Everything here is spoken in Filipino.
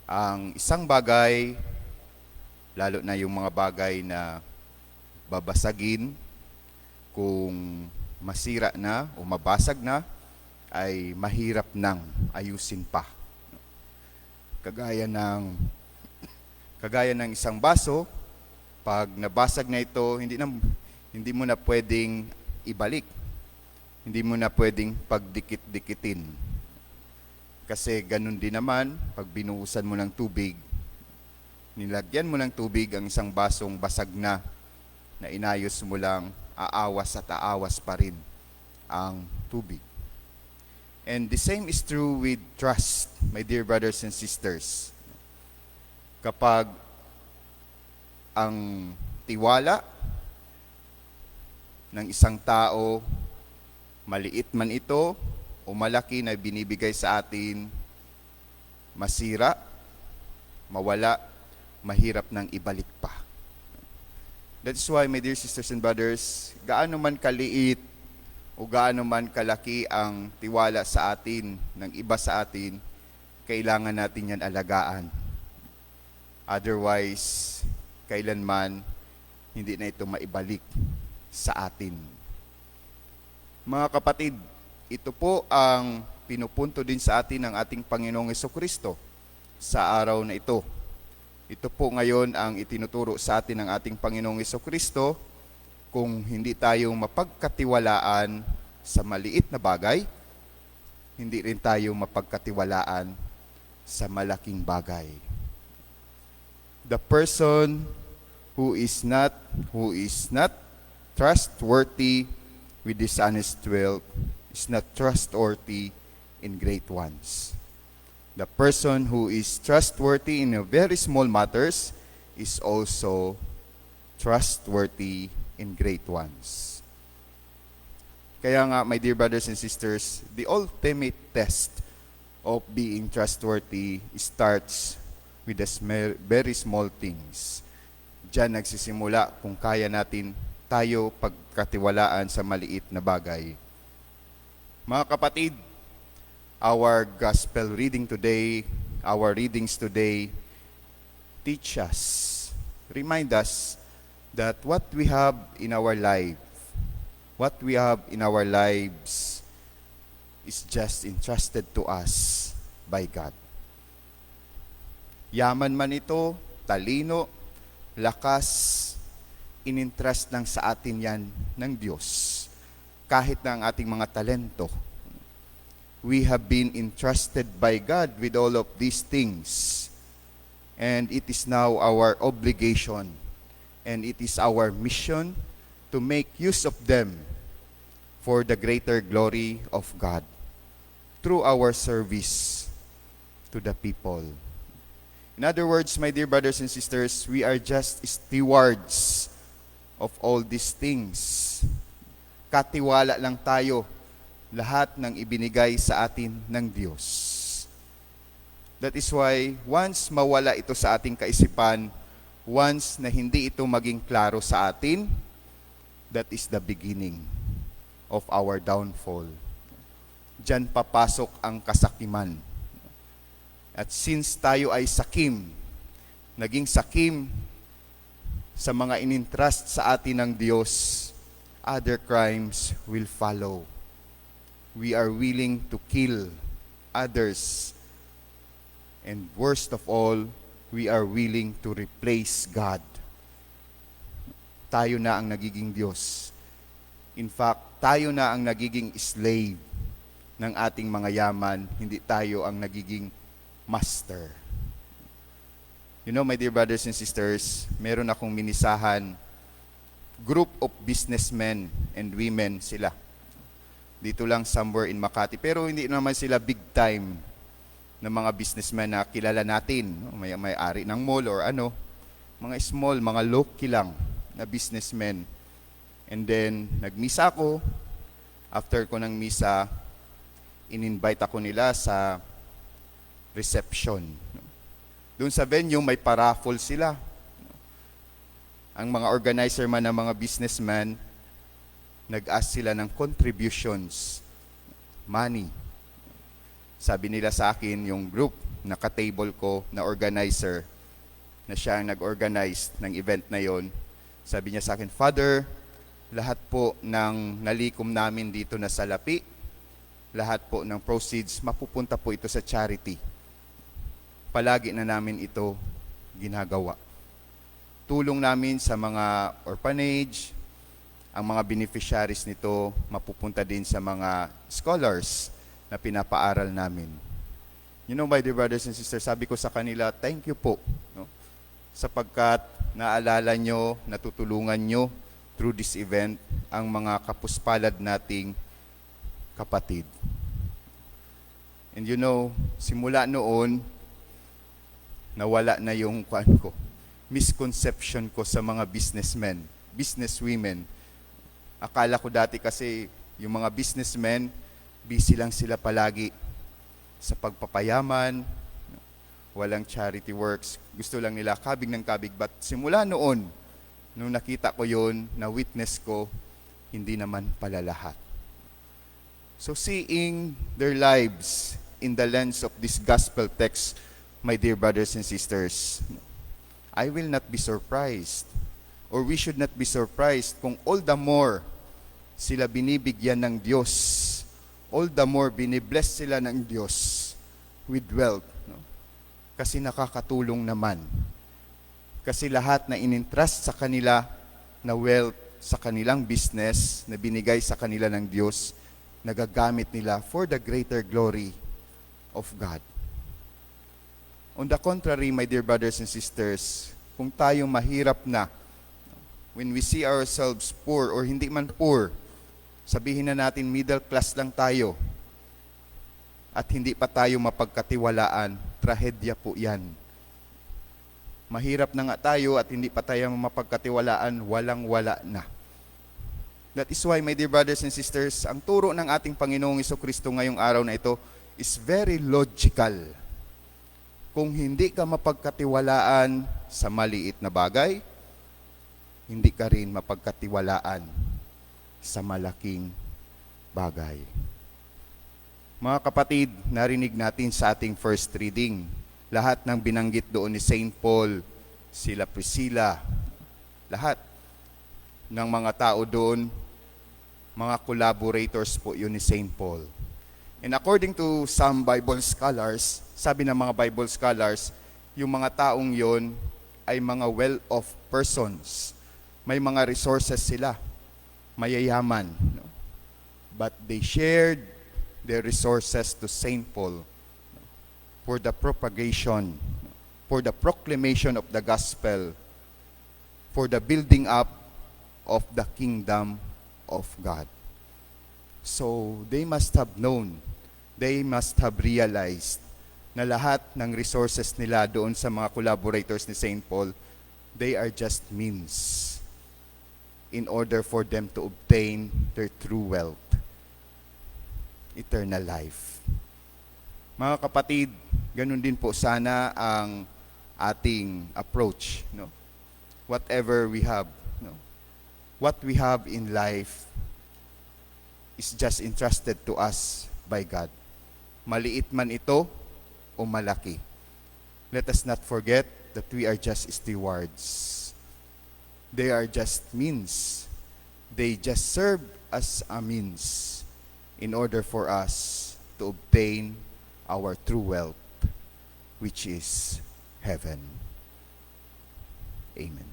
Ang isang bagay, lalo na yung mga bagay na babasagin, kung masira na o mabasag na, ay mahirap nang ayusin pa. Kagaya ng isang baso, pag nabasag na ito, hindi mo na pwedeng ibalik. Hindi mo na pwedeng pagdikit-dikitin. Kasi ganun din naman, pag binuhusan mo ng tubig, nilagyan mo ng tubig ang isang basong basag na inayos mo lang, aawas at aawas pa rin ang tubig. And the same is true with trust, my dear brothers and sisters. Kapag ang tiwala ng isang tao, maliit man ito o malaki na binibigay sa atin, masira, mawala, mahirap nang ibalik pa. That's why, my dear sisters and brothers, gaano man kaliit o gaano man kalaki ang tiwala sa atin ng iba sa atin, kailangan natin yan alagaan. Otherwise, kailanman hindi na ito maibalik sa atin. Mga kapatid, ito po ang pinupunto din sa atin ng ating Panginoong Jesucristo sa araw na ito. Ito po ngayon ang itinuturo sa atin ng ating Panginoong Jesucristo. Kung hindi tayo mapagkatiwalaan sa maliit na bagay, hindi rin tayo mapagkatiwalaan sa malaking bagay. The person who is not trustworthy with dishonest wealth is not trustworthy in great ones. The person who is trustworthy in very small matters is also trustworthy in great ones. Kaya nga, my dear brothers and sisters, the ultimate test of being trustworthy starts with the very small things. Diyan nagsisimula kung kaya natin tayo pagkatiwalaan sa maliit na bagay. Mga kapatid, our gospel reading today, our readings today, teach us, remind us that what we have in our lives is just entrusted to us by God. Yaman man ito, talino, lakas, inintrust lang sa atin yan ng Diyos. Kahit na ang ating mga talento, we have been entrusted by God with all of these things. And it is now our obligation and it is our mission to make use of them for the greater glory of God through our service to the people. In other words, my dear brothers and sisters, we are just stewards of all these things. Katiwala lang tayo lahat ng ibinigay sa atin ng Diyos. That is why, once mawala ito sa ating kaisipan, once na hindi ito maging klaro sa atin, that is the beginning of our downfall. Diyan papasok ang kasakiman. At since tayo ay sakim, naging sakim sa mga inintrust sa atin ng Diyos, other crimes will follow. We are willing to kill others. And worst of all, we are willing to replace God. Tayo na ang nagiging Diyos. In fact, tayo na ang nagiging slave ng ating mga yaman, hindi tayo ang nagiging master. You know, my dear brothers and sisters, meron akong minisahan, group of businessmen and women sila. Dito lang somewhere in Makati. Pero hindi naman sila big time na mga businessmen na kilala natin. May-ari ng mall or ano. Mga small, mga low-key lang na businessmen. And then, nagmisa ako. After ko ng misa, in-invite ako nila sa reception. Doon sa venue, may paraffle sila. Ang mga organizer man ng mga businessman, nag-ask sila ng contributions, money. Sabi nila sa akin, yung group naka-table ko na organizer, na siya ang nag-organize ng event na yon. Sabi niya sa akin, Father, lahat po ng nalikom namin dito na salapi, lahat po ng proceeds, mapupunta po ito sa charity. Palagi na namin ito ginagawa. Tulong namin sa mga orphanage, ang mga beneficiaries nito mapupunta din sa mga scholars na pinapaaral namin. You know, my dear brothers and sisters, sabi ko sa kanila, thank you po. No? Sapagkat naalala nyo, natutulungan nyo through this event ang mga kapuspalad nating kapatid. And you know, simula noon, nawala na yung misconception ko sa mga businessmen, businesswomen. Akala ko dati kasi yung mga businessmen, busy lang sila palagi sa pagpapayaman, walang charity works, gusto lang nila kabig ng kabig. But simula noon, nung nakita ko yun, na witness ko, hindi naman pala lahat. So seeing their lives in the lens of this gospel text, my dear brothers and sisters, I will not be surprised, or we should not be surprised kung all the more sila binibigyan ng Diyos, all the more binibless sila ng Diyos with wealth. No? Kasi nakakatulong naman. Kasi lahat na inintrust sa kanila na wealth sa kanilang business, na binigay sa kanila ng Diyos, nagagamit nila for the greater glory of God. On the contrary, my dear brothers and sisters, kung tayo mahirap na, when we see ourselves poor or hindi man poor, sabihin na natin middle class lang tayo at hindi pa tayo mapagkatiwalaan, trahedya po yan. Mahirap na nga tayo at hindi pa tayo mapagkatiwalaan, walang-wala na. That is why, my dear brothers and sisters, ang turo ng ating Panginoong Jesucristo ngayong araw na ito is very logical. Kung hindi ka mapagkatiwalaan sa maliit na bagay, hindi ka rin mapagkatiwalaan sa malaking bagay. Mga kapatid, narinig natin sa ating first reading, lahat ng binanggit doon ni Saint Paul, sila Priscilla, lahat ng mga tao doon, mga collaborators po yun ni Saint Paul. And according to some Bible scholars, sabi ng mga Bible scholars, yung mga taong yon ay mga well-off persons. May mga resources sila, mayayaman. No? But they shared their resources to Saint Paul for the propagation, for the proclamation of the gospel, for the building up of the kingdom of God. So, they must have known, they must have realized na lahat ng resources nila doon sa mga collaborators ni Saint Paul, they are just means in order for them to obtain their true wealth, eternal life. Mga kapatid, ganun din po sana ang ating approach. No? Whatever we have, no? What we have in life is just entrusted to us by God. Maliit man ito o malaki. Let us not forget that we are just stewards. They are just means. They just serve as a means in order for us to obtain our true wealth, which is heaven. Amen.